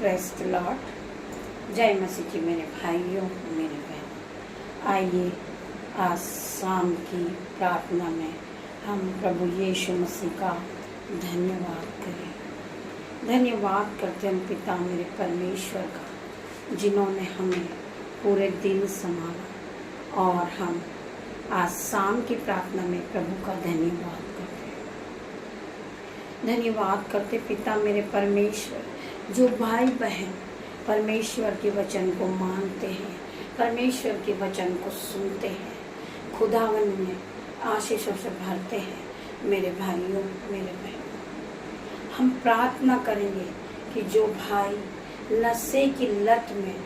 Press the Lord. जय मसीह जी मेरे भाइयों मेरे बहन। आइए आज शाम की प्रार्थना में हम प्रभु यीशु मसीह का धन्यवाद करें। धन्यवाद करते हम पिता मेरे परमेश्वर का, जिन्होंने हमें पूरे दिन संभाला, और हम आज शाम की प्रार्थना में प्रभु का धन्यवाद करते हैं। धन्यवाद करते पिता मेरे परमेश्वर, जो भाई बहन परमेश्वर के वचन को मानते हैं, परमेश्वर के वचन को सुनते हैं, खुदावन में आशीषों से भरते हैं। मेरे भाइयों मेरे बहनों, हम प्रार्थना करेंगे कि जो भाई नशे की लत में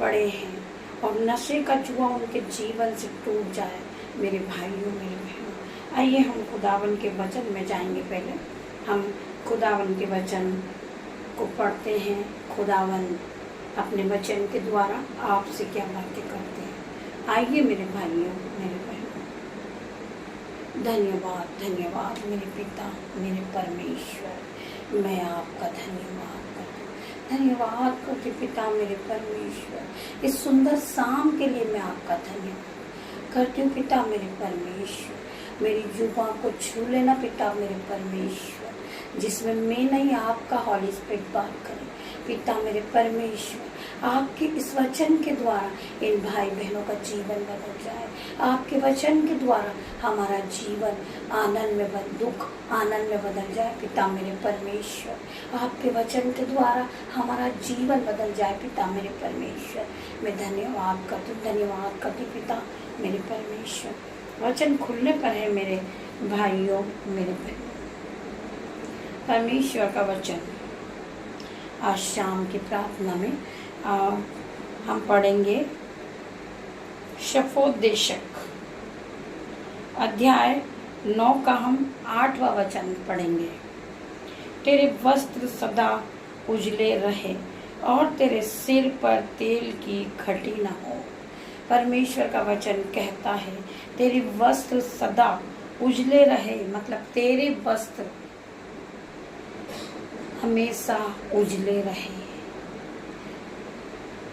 पड़े हैं और नशे का जुआ उनके जीवन से टूट जाए। मेरे भाइयों मेरे बहनों, आइए हम खुदावन के वचन में जाएंगे। पहले हम खुदावन के वचन को पढ़ते हैं। खुदावन अपने वचन के द्वारा आपसे क्या बातें करते हैं। आइए मेरे भाइयों मेरे बहनों, धन्यवाद धन्यवाद मेरे पिता मेरे परमेश्वर, मैं आपका धन्यवाद करती हूँ। धन्यवाद करती पिता मेरे परमेश्वर, इस सुंदर शाम के लिए मैं आपका धन्यवाद करती हूँ। पिता मेरे परमेश्वर, मेरी जुबान को छू लेना पिता मेरे परमेश्वर, जिसमें मैं नहीं आपका हॉली स्पिरिट बात करे। पिता मेरे परमेश्वर, आपके इस वचन के द्वारा इन भाई बहनों का जीवन बदल जाए। आपके वचन के द्वारा हमारा जीवन आनंद में दुख आनंद में बदल जाए। पिता मेरे परमेश्वर, आपके वचन के द्वारा हमारा जीवन बदल जाए। पिता मेरे परमेश्वर, मैं धन्यवाद करती पिता मेरे परमेश्वर। वचन खुलने पर है मेरे भाइयों मेरे बहनों। परमेश्वर का वचन आज शाम की प्रार्थना में हम पढ़ेंगे। शफोदेशक अध्याय 9 का हम 8वां वचन पढ़ेंगे। तेरे वस्त्र सदा उजले रहे और तेरे सिर पर तेल की घटी न हो। परमेश्वर का वचन कहता है तेरे वस्त्र सदा उजले रहे, मतलब तेरे वस्त्र हमेशा उजले रहे,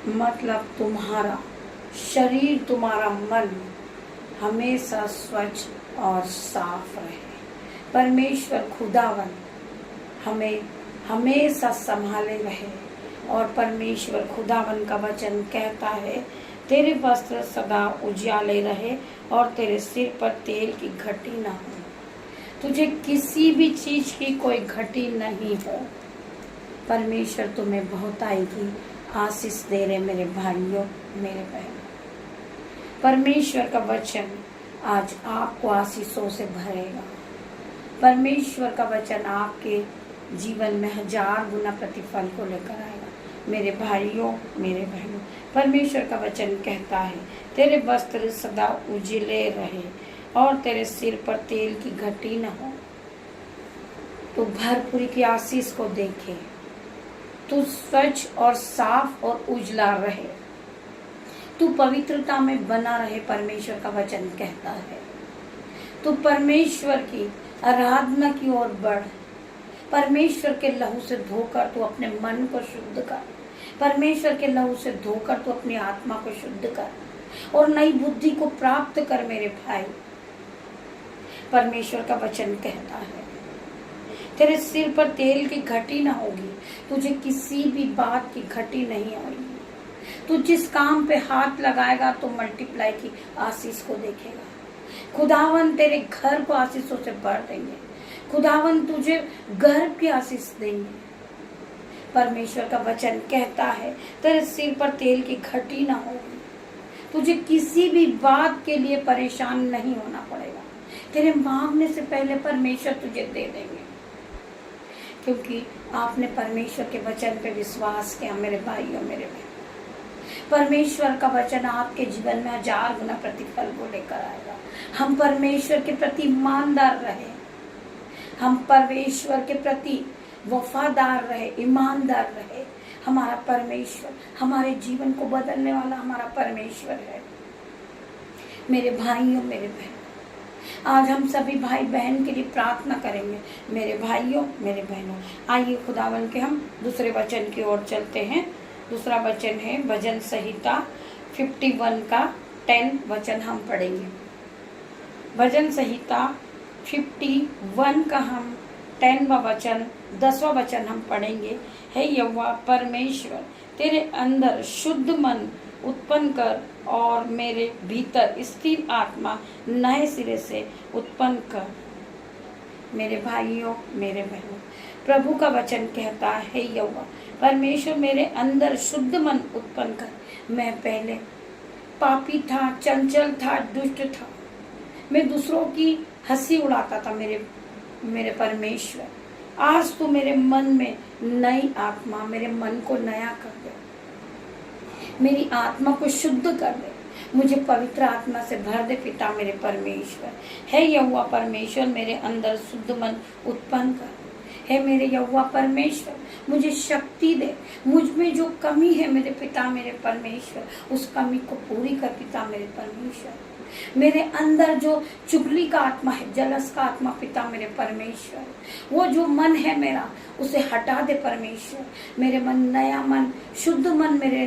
मतलब तुम्हारा शरीर तुम्हारा मन हमेशा स्वच्छ और साफ रहे। परमेश्वर खुदावन हमें हमेशा संभाले रहे, और परमेश्वर खुदावन का वचन कहता है तेरे वस्त्र सदा उजाले रहे और तेरे सिर पर तेल की घटी न हो। तुझे किसी भी चीज की कोई घटी नहीं हो। परमेश्वर तुम्हें बहुताई की आशीष दे रहे मेरे भाइयों मेरे बहनों। परमेश्वर का वचन आज आपको आशीषों से भरेगा। परमेश्वर का वचन आपके जीवन में 1000 गुना प्रतिफल को लेकर आएगा। मेरे भाइयों मेरे बहनों, परमेश्वर का वचन कहता है तेरे वस्त्र सदा उजले रहे और तेरे सिर पर तेल की घटी न हो। तो भरपूरी की आशीष को देखे, तू स्वच्छ और साफ और उजला रहे, तू पवित्रता में बना रहे। परमेश्वर का वचन कहता है तू परमेश्वर की आराधना की ओर बढ़। परमेश्वर के लहू से धोकर तू अपने मन को शुद्ध कर। परमेश्वर के लहू से धोकर तू अपनी आत्मा को शुद्ध कर और नई बुद्धि को प्राप्त कर। मेरे भाई, परमेश्वर का वचन कहता है तेरे सिर पर तेल की घटी ना होगी। तुझे किसी भी बात की घटी नहीं होगी। तू जिस काम पे हाथ लगाएगा तो मल्टीप्लाई की आशीष को देखेगा। खुदावन तेरे घर को आशीषों से भर देंगे। खुदावन तुझे गर्भ की आशीष देंगे। परमेश्वर का वचन कहता है तेरे सिर पर तेल की घटी ना होगी। तुझे किसी भी बात के लिए परेशान नहीं होना पड़ेगा। तेरे मांगने से पहले परमेश्वर तुझे दे देंगे, क्योंकि आपने परमेश्वर के वचन पे विश्वास किया। मेरे भाइयों मेरे बहनों, परमेश्वर का वचन आपके जीवन में 1000 गुना प्रतिफल को लेकर आएगा। हम परमेश्वर के प्रति ईमानदार रहे, हम परमेश्वर के प्रति वफादार रहे, ईमानदार रहे। हमारा परमेश्वर हमारे जीवन को बदलने वाला हमारा परमेश्वर है। मेरे भाइयों मेरे बहनों, आज हम सभी भाई बहन के लिए प्रार्थना करेंगे। मेरे भाइयों, मेरे बहनों, आइए खुदावन के हम दूसरे वचन की ओर चलते हैं। दूसरा वचन है भजन संहिता 51 का 10 वचन हम पढ़ेंगे। भजन संहिता 51 का हम 10वां वचन 10वां वचन हम पढ़ेंगे। हे यहोवा परमेश्वर, तेरे अंदर शुद्ध मन उत्पन्न कर और मेरे भीतर स्थिर आत्मा नए सिरे से उत्पन्न कर। मेरे भाइयों, मेरे बहनों, प्रभु का वचन कहता है, यहोवा परमेश्वर मेरे अंदर शुद्ध मन उत्पन्न कर। मैं पहले पापी था, चंचल था, दुष्ट था। मैं दूसरों की हंसी उड़ाता था। मेरे परमेश्वर, आज तू मेरे मन में नई आत्मा, मेरे मन को नया कर दे, मेरी आत्मा को शुद्ध कर दे, मुझे पवित्र आत्मा से भर दे पिता मेरे परमेश्वर। है यहोवा परमेश्वर, मेरे अंदर शुद्ध मन उत्पन्न कर। है मेरे यहोवा परमेश्वर, मुझे शक्ति दे। मुझ में जो कमी है मेरे पिता मेरे परमेश्वर, उस कमी को पूरी कर पिता मेरे परमेश्वर। मेरे अंदर जो चुगली का आत्मा है, जलस का आत्मा पिता मेरे परमेश्वर, वो जो मन है मेरा, उसे हटा दे परमेश्वर। मेरे मन नया मन, शुद्ध मन मेरे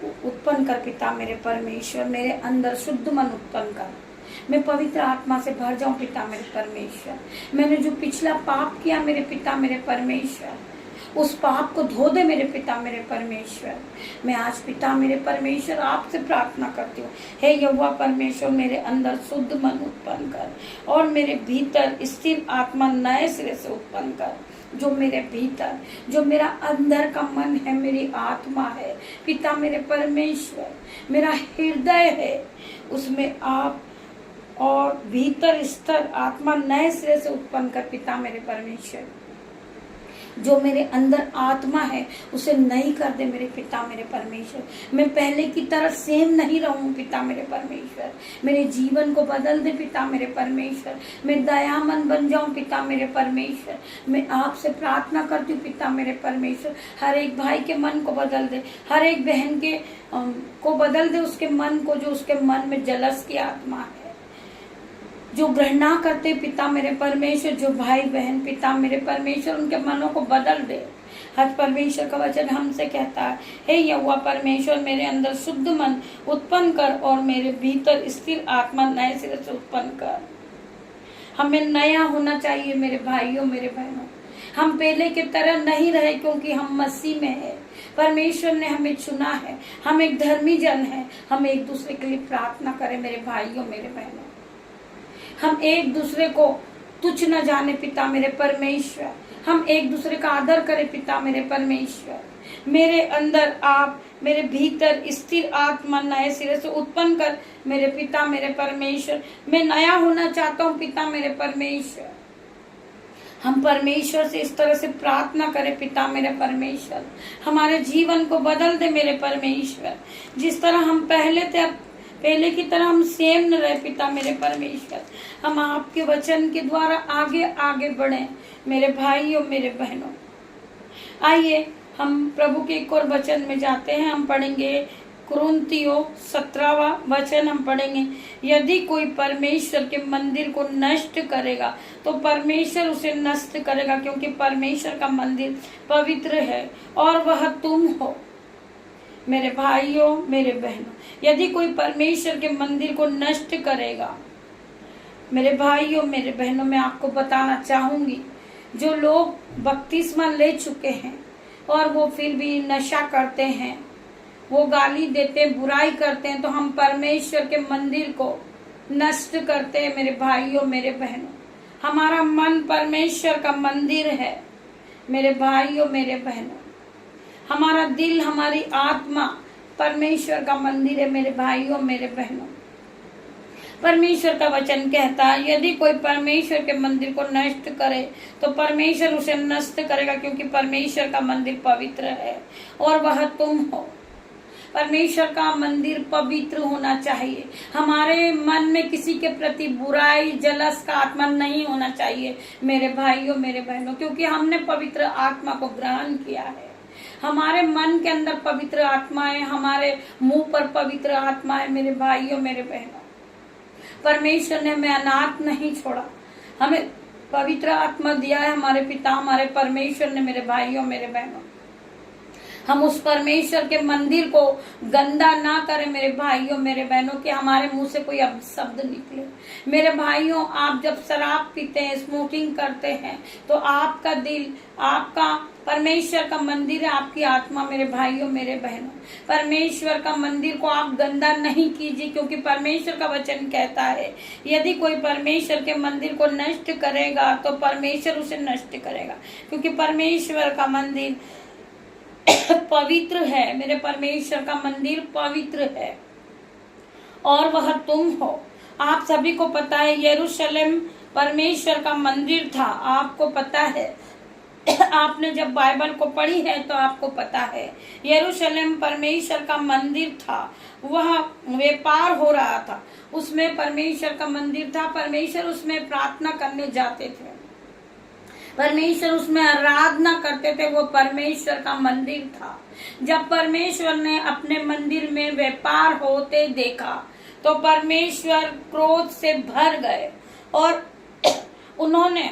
उत्पन्न कर पिता मेरे परमेश्वर। मेरे अंदर शुद्ध मन उत्पन्न कर, मैं पवित्र आत्मा से भर जाऊं पिता मेरे परमेश्वर। मैंने जो पिछला पाप किया मेरे पिता मेरे परमेश्वर, उस पाप को धो दे मेरे पिता मेरे परमेश्वर। मैं आज पिता मेरे परमेश्वर आपसे प्रार्थना करती हूँ, हे यहोवा परमेश्वर मेरे अंदर शुद्ध मन उत्पन्न कर और मेरे भीतर स्थिर आत्मा नए सिरे से उत्पन्न कर। जो मेरे भीतर, जो मेरा अंदर का मन है, मेरी आत्मा है पिता मेरे परमेश्वर, मेरा हृदय है, उसमें आप और भीतर स्थिर आत्मा नए सिरे से उत्पन्न कर पिता मेरे परमेश्वर। जो मेरे अंदर आत्मा है उसे नई कर दे मेरे पिता मेरे परमेश्वर। मैं पहले की तरह सेम नहीं रहूं पिता मेरे परमेश्वर। मेरे जीवन को बदल दे पिता मेरे परमेश्वर। मैं दयामन बन जाऊं पिता मेरे परमेश्वर। मैं आपसे प्रार्थना करती हूँ पिता मेरे परमेश्वर, हर एक भाई के मन को बदल दे, हर एक बहन के को बदल दे, उसके मन को, जो उसके मन में जलस की आत्मा है, जो घृणा करते पिता मेरे परमेश्वर, जो भाई बहन पिता मेरे परमेश्वर, उनके मनों को बदल दे। आज परमेश्वर का वचन हमसे कहता है, हे यहोवा परमेश्वर मेरे अंदर शुद्ध मन उत्पन्न कर और मेरे भीतर स्थिर आत्मा नए सिरे से उत्पन्न कर। हमें नया होना चाहिए मेरे भाइयों मेरे बहनों। हम पहले की तरह नहीं रहे, क्योंकि हम मसीह में है। परमेश्वर ने हमें चुना है, हम एक धर्मी जन है। हम एक दूसरे के लिए प्रार्थना करें मेरे भाइयों मेरे बहनों। हम एक दूसरे को तुच्छ न जाने पिता मेरे परमेश्वर। हम एक दूसरे का आदर करें पिता मेरे परमेश्वर। मेरे अंदर आप, मेरे भीतर स्थिर आत्मा नए सिरे से उत्पन्न कर मेरे पिता मेरे परमेश्वर। मैं नया होना चाहता हूँ पिता मेरे परमेश्वर। हम परमेश्वर से इस तरह से प्रार्थना करें पिता मेरे परमेश्वर, हमारे जीवन को बदल दे मेरे परमेश्वर। जिस तरह हम पहले थे, पहले की तरह हम सेम न रहे पिता मेरे परमेश्वर। हम आपके वचन के द्वारा आगे आगे बढ़े मेरे भाइयों मेरे बहनों। आइए हम प्रभु के एक और वचन में जाते हैं। हम पढ़ेंगे कुरिन्थियों 17वां वचन हम पढ़ेंगे। यदि कोई परमेश्वर के मंदिर को नष्ट करेगा तो परमेश्वर उसे नष्ट करेगा, क्योंकि परमेश्वर का मंदिर पवित्र है और वह तुम हो। मेरे भाइयों मेरे बहनों, यदि कोई परमेश्वर के मंदिर को नष्ट करेगा, मेरे भाइयों मेरे बहनों, मैं आपको बताना चाहूंगी, जो लोग बपतिस्मा ले चुके हैं और वो फिर भी नशा करते हैं, वो गाली देते हैं, बुराई करते हैं, तो हम परमेश्वर के मंदिर को नष्ट करते हैं मेरे भाइयों मेरे बहनों। हमारा मन परमेश्वर का मंदिर है मेरे भाइयों मेरे बहनों। हमारा दिल, हमारी आत्मा परमेश्वर का मंदिर है मेरे भाइयों मेरे बहनों। परमेश्वर का वचन कहता है, यदि कोई परमेश्वर के मंदिर को नष्ट करे तो परमेश्वर उसे नष्ट करेगा, क्योंकि परमेश्वर का मंदिर पवित्र है और वह तुम हो। परमेश्वर का मंदिर पवित्र होना चाहिए। हमारे मन में किसी के प्रति बुराई, जलस का आत्मा नहीं होना चाहिए मेरे भाइयों मेरे बहनों, क्योंकि हमने पवित्र आत्मा को ग्रहण किया है। हमारे मन के अंदर पवित्र आत्मा है, हमारे मुंह पर पवित्र आत्मा है मेरे भाइयों मेरे बहनों। परमेश्वर ने हमें अनाथ नहीं छोड़ा, हमें पवित्र आत्मा दिया है हमारे पिता हमारे परमेश्वर ने। मेरे भाइयों मेरे बहनों, हम उस परमेश्वर के मंदिर को गंदा ना करें मेरे भाइयों मेरे बहनों, कि हमारे मुंह से कोई अपशब्द निकले। मेरे भाइयों, आप जब शराब पीते हैं, स्मोकिंग करते हैं, तो आपका दिल, आपका परमेश्वर का मंदिर है, आपकी आत्मा। मेरे भाइयों मेरे बहनों, परमेश्वर का मंदिर को आप गंदा नहीं कीजिए, क्योंकि परमेश्वर का वचन कहता है यदि कोई परमेश्वर के मंदिर को नष्ट करेगा तो परमेश्वर उसे नष्ट करेगा, क्योंकि परमेश्वर का मंदिर पवित्र है। मेरे परमेश्वर का मंदिर पवित्र है और वह तुम हो। आप सभी को पता है यरूशलेम परमेश्वर का मंदिर था, आपको पता है। आपने जब बाइबल को पढ़ी है तो आपको पता है यरूशलेम परमेश्वर का मंदिर था, वह व्यापार हो रहा था, उसमें परमेश्वर का मंदिर था। परमेश्वर उसमें प्रार्थना करने जाते थे, परमेश्वर उसमें आराधना करते थे, वो परमेश्वर का मंदिर था। जब परमेश्वर ने अपने मंदिर में व्यापार होते देखा तो परमेश्वर क्रोध से भर गए और उन्होंने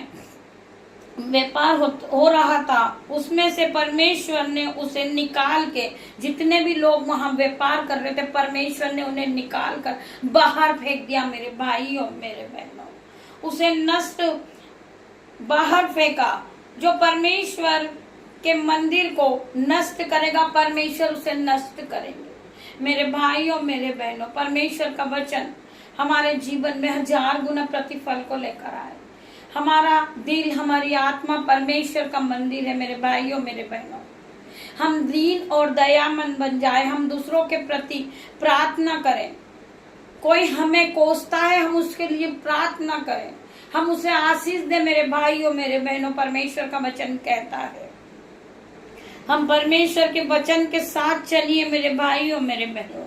व्यापार हो रहा था उसमें से परमेश्वर ने उसे निकाल के, जितने भी लोग वहां व्यापार कर रहे थे, परमेश्वर ने उन्हें निकाल कर बाहर फेंक दिया। मेरे भाइयों मेरे बहनों, उसे नष्ट बाहर फेंका। जो परमेश्वर के मंदिर को नष्ट करेगा परमेश्वर उसे नष्ट करेंगे। मेरे भाइयों मेरे बहनों, परमेश्वर का वचन हमारे जीवन में 1000 गुना प्रतिफल को लेकर आए। हमारा दिल, हमारी आत्मा परमेश्वर का मंदिर है। मेरे भाइयों मेरे बहनों, हम दीन और दयामंद बन जाए, हम दूसरों के प्रति प्रार्थना करें। कोई हमें कोसता है, हम उसके लिए प्रार्थना करें, हम उसे आशीष दे। मेरे भाइयों मेरे बहनों, परमेश्वर का वचन कहता है हम परमेश्वर के वचन के साथ चलिए। मेरे भाइयों मेरे बहनों,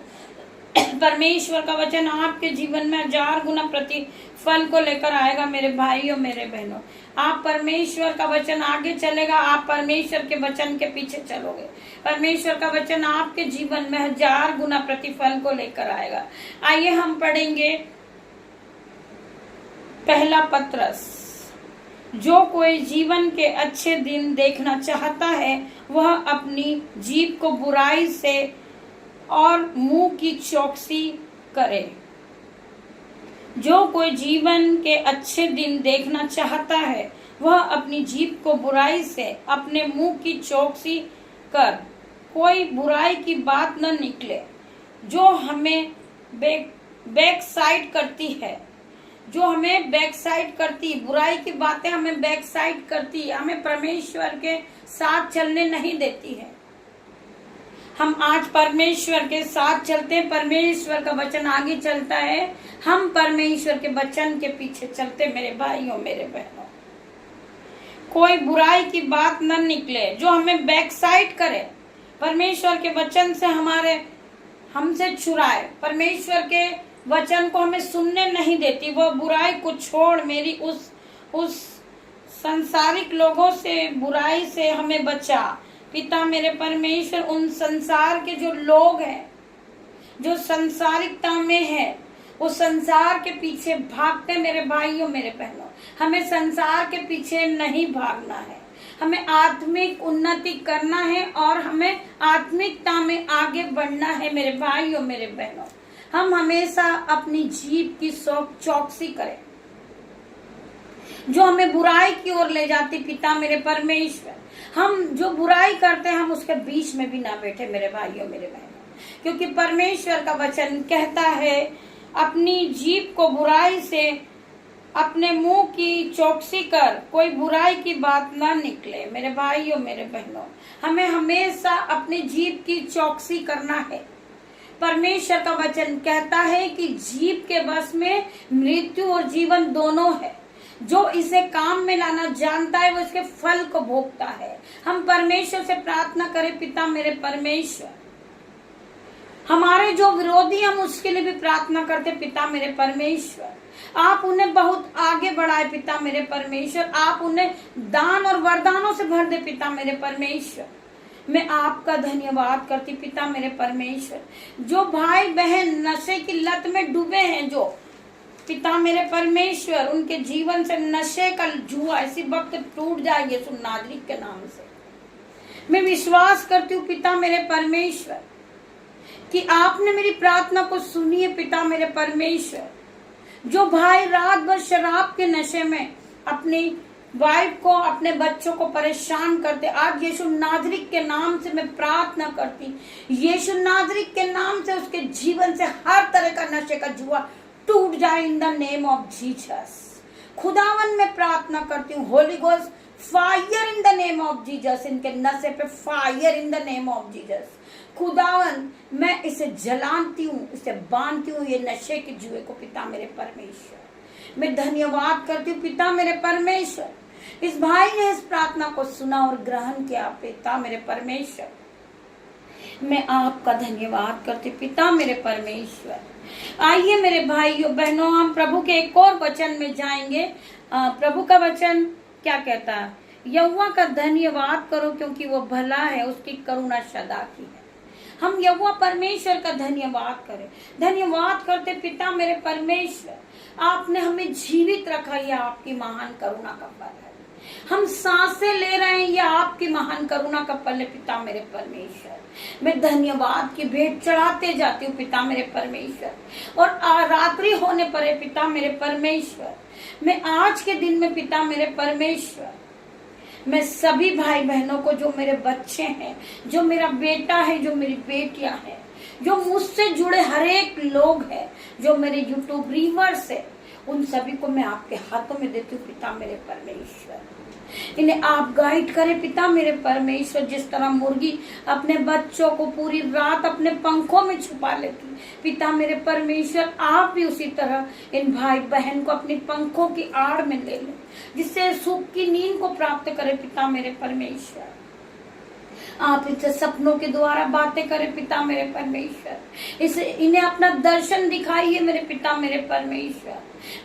परमेश्वर का वचन आपके जीवन में 1000 गुना प्रतिफल को लेकर आएगा। मेरे भाइयों मेरे बहनों, आप परमेश्वर का वचन आगे चलेगा, आप परमेश्वर के वचन के पीछे चलोगे, परमेश्वर का वचन आपके जीवन में 1000 गुना प्रतिफल को लेकर आएगा। आइए हम पढ़ेंगे पहला पत्रस। जो कोई जीवन के अच्छे दिन देखना चाहता है वह अपनी जीभ को बुराई से और मुंह की चौकसी करे। जो कोई जीवन के अच्छे दिन देखना चाहता है वह अपनी जीभ को बुराई से, अपने मुंह की चौकसी कर, कोई बुराई की बात न निकले जो हमें बैक साइड करती है, जो हमें बैक साइड करती, बुराई की बातें हमें बैक साइड करती, हमें परमेश्वर के साथ चलने नहीं देती है। हम आज परमेश्वर के साथ चलते हैं, परमेश्वर का वचन आगे चलता है, हम परमेश्वर के वचन के पीछे चलते। मेरे भाइयों मेरे बहनों, कोई बुराई की बात न निकले जो हमें बैक साइड करे, परमेश्वर के वचन से हमसे छुड़ाए, परमेश्वर के वचन को हमें सुनने नहीं देती, वो बुराई को छोड़ मेरी उस संसारिक लोगों से, बुराई से हमें बचा। पिता मेरे परमेश्वर, उन संसार के जो लोग हैं, जो संसारिकता में है, वो संसार के पीछे भागते। मेरे भाइयों मेरे बहनों, हमें संसार के पीछे नहीं भागना है, हमें आत्मिक उन्नति करना है और हमें आत्मिकता में आगे बढ़ना है। मेरे भाइयों मेरे बहनों, हम हमेशा अपनी जीभ की चौकसी करें जो हमें बुराई की ओर ले जाती। पिता मेरे परमेश्वर, हम जो बुराई करते हैं हम उसके बीच में भी ना बैठे। मेरे भाइयों मेरे बहनों, क्योंकि परमेश्वर का वचन कहता है अपनी जीभ को बुराई से, अपने मुंह की चौकसी कर, कोई बुराई की बात ना निकले। मेरे भाइयों मेरे बहनों, हमें हमेशा अपनी जीभ की चौकसी करना है। परमेश्वर का वचन कहता है कि जीभ के बस में मृत्यु और जीवन दोनों है। जो इसे काम में लाना जानता है वो इसके फल को भोगता है। हम परमेश्वर से प्रार्थना करें, पिता मेरे परमेश्वर, हमारे जो विरोधी हम उसके लिए भी प्रार्थना करते। पिता मेरे परमेश्वर, आप उन्हें बहुत आगे बढ़ाए। पिता मेरे परमेश्वर, आप उन्हें दान और वरदानों से भर दे। पिता मेरे परमेश्वर, मैं आपका धन्यवाद करती। पिता मेरे परमेश्वर, जो भाई बहन नशे की लत में डूबे हैं, जो पिता मेरे परमेश्वर उनके जीवन से नशे का जुआ इसी वक्त टूट जाए यीशु नाज़री के नाम से। मैं विश्वास करती हूँ पिता मेरे परमेश्वर कि आपने मेरी प्रार्थना को सुनी है। पिता मेरे परमेश्वर, जो भाई रात भर शराब के नशे में अपनी वाइफ को अपने बच्चों को परेशान करते, आज यीशु नाज़री के नाम से मैं प्रार्थना करती, यीशु नाज़री के नाम से उसके जीवन से हर तरह का नशे का जुआ टूट जाए इन द नेम ऑफ जीसस। खुदावन में प्रार्थना करती हूँ, Holi ghost fire in the name of Jesus, इनके नशे पे fire in the name of Jesus. खुदावन मैं इसे जलाती हूँ, इसे बांधती हूँ, ये नशे के जुए को पिता मेरे परमेश्वर। मैं धन्यवाद करती हूँ पिता मेरे परमेश्वर, इस भाई ने इस प्रार्थना को सुना और ग्रहण किया। पिता मेरे परमेश्वर, मैं आपका धन्यवाद करती पिता मेरे परमेश्वर। आइए मेरे भाइयों बहनों, हम प्रभु के एक और वचन में जाएंगे। प्रभु का वचन क्या कहता है? यहोवा का धन्यवाद करो क्योंकि वो भला है, उसकी करुणा सदा की है। हम यहोवा परमेश्वर का धन्यवाद करें। धन्यवाद करते पिता मेरे परमेश्वर, आपने हमें जीवित रखा, यह आपकी महान करुणा का फल है। हम सांसें ले रहे हैं, यह आपकी महान करुणा का फल है पिता मेरे परमेश्वर। मैं धन्यवाद की भेंट चढ़ाते जाती हूँ पिता मेरे परमेश्वर, और रात्रि होने पर पिता मेरे परमेश्वर, मैं आज के दिन में पिता मेरे परमेश्वर, मैं सभी भाई बहनों को, जो मेरे बच्चे हैं, जो मेरा बेटा है, जो मेरी बेटियां हैं, जो मुझसे जुड़े हर एक लोग हैं, जो मेरे यूट्यूब व्यूअर्स है, उन सभी को मैं आपके हाथों में देती हूँ पिता मेरे परमेश्वर। इन्हें आप गाइड करें पिता मेरे परमेश्वर। जिस तरह मुर्गी अपने बच्चों को पूरी रात अपने पंखों में छुपा लेती, पिता मेरे परमेश्वर आप भी उसी तरह इन भाई बहन को अपने पंखों की आड़ में ले लें, जिससे सुख की नींद को प्राप्त करें पिता मेरे परमेश्वर। आप इनसे सपनों के द्वारा बातें करें पिता मेरे परमेश्वर। इन्हें अपना दर्शन दिखाइए मेरे पिता मेरे परमेश्वर।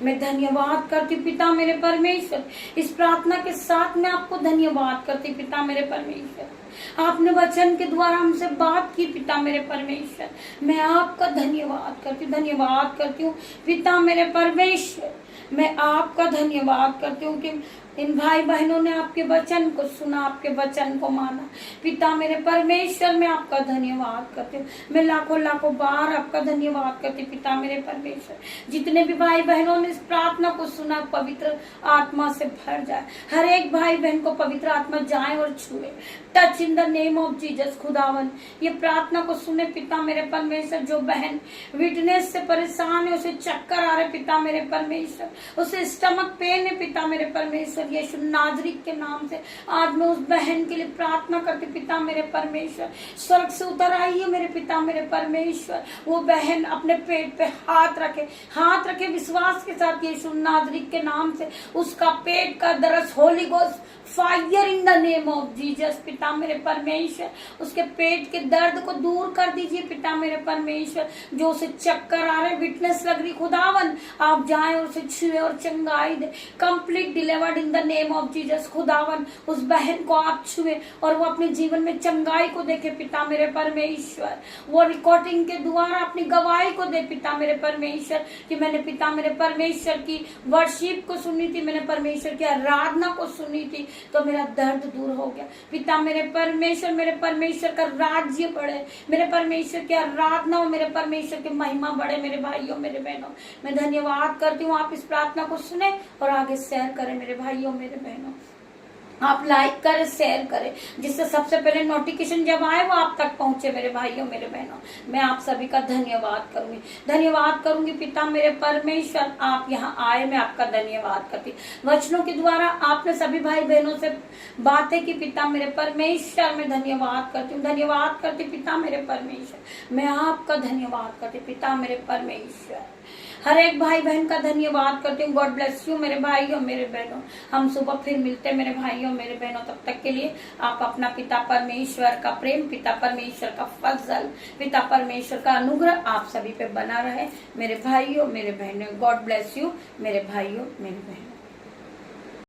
मैं धन्यवाद करती पिता मेरे परमेश्वर, इस प्रार्थना के साथ मैं आपको धन्यवाद करती पिता मेरे परमेश्वर। आपने वचन के द्वारा हमसे बात की पिता मेरे परमेश्वर, मैं आपका धन्यवाद करती हूँ पिता मेरे परमेश्वर। मैं आपका धन्यवाद करती हूँ कि इन भाई बहनों ने आपके वचन को सुना, आपके वचन को माना पिता मेरे परमेश्वर। मैं आपका धन्यवाद करती हूँ, मैं लाखों लाखों बार आपका धन्यवाद करती पिता मेरे परमेश्वर। जितने भी भाई बहनों ने इस प्रार्थना को सुना, पवित्र आत्मा से भर जाए, हर एक भाई बहन को पवित्र आत्मा जाए और छुए। Touch in the name of Jesus. खुदावन ये प्रार्थना को सुने पिता मेरे परमेश्वर। जो बहन विटनेस से परेशान है, उसे चक्कर आ रहे पिता मेरे परमेश्वर, उसे स्टमक पेन है पिता मेरे परमेश्वर, यीशु नाज़री के नाम से आज मैं उस बहन के लिए प्रार्थना करती पिता मेरे परमेश्वर। स्वर्ग से उतर आई है मेरे पिता मेरे परमेश्वर। वो बहन अपने पेट पे हाथ रखे विश्वास के साथ, यीशु नाज़री के नाम से उसका पेट का दर्द, Holi ghost fire in the name of Jesus पिता मेरे परमेश्वर। उसके पेट के दर्द को दूर कर दीजिए पिता मेरे परमेश्वर। जो उसे चक्कर आ रहे, विटनेस लग रही, खुदावन आप जाएं और उसे छुए और चंगाई दे, complete delivered in the name of Jesus. खुदावन उस बहन को आप छुए और वो अपने जीवन में चंगाई को देखे पिता मेरे परमेश्वर। वो रिकॉर्डिंग के द्वारा अपनी गवाही को दे पिता मेरे परमेश्वर कि मैंने पिता मेरे परमेश्वर की वर्शिप को सुनी थी, मैंने परमेश्वर की आराधना को सुनी थी, तो मेरा दर्द दूर हो गया पिता मेरे परमेश्वर का राज्य बढ़े, मेरे परमेश्वर की आराधना हो, मेरे परमेश्वर की महिमा बढ़े। मेरे भाइयों मेरे बहनों, मैं धन्यवाद करती हूँ, आप इस प्रार्थना को सुने और आगे शेयर करें मेरे भाइयों मेरे बहनों। आप लाइक करें, शेयर करें, जिससे सबसे पहले नोटिफिकेशन जब आए वो आप तक पहुंचे मेरे भाइयों मेरे बहनों। मैं आप सभी का धन्यवाद करूंगी पिता मेरे परमेश्वर। आप यहाँ आए, मैं आपका धन्यवाद करती। वचनों के द्वारा आपने सभी भाई बहनों से बातें की पिता मेरे परमेश्वर। मैं धन्यवाद करती पिता मेरे परमेश्वर। मैं आपका धन्यवाद करती पिता मेरे परमेश्वर। हर एक भाई बहन का धन्यवाद करती हूँ। गॉड ब्लेस यू मेरे भाइयों मेरे बहनों। हम सुबह फिर मिलते हैं मेरे भाइयों मेरे बहनों। तब तक के लिए आप अपना पिता परमेश्वर का प्रेम, पिता परमेश्वर का फजल, पिता परमेश्वर का अनुग्रह आप सभी पे बना रहे मेरे भाइयों मेरे बहनों। गॉड ब्लेस यू मेरे भाइयों मेरे बहनों।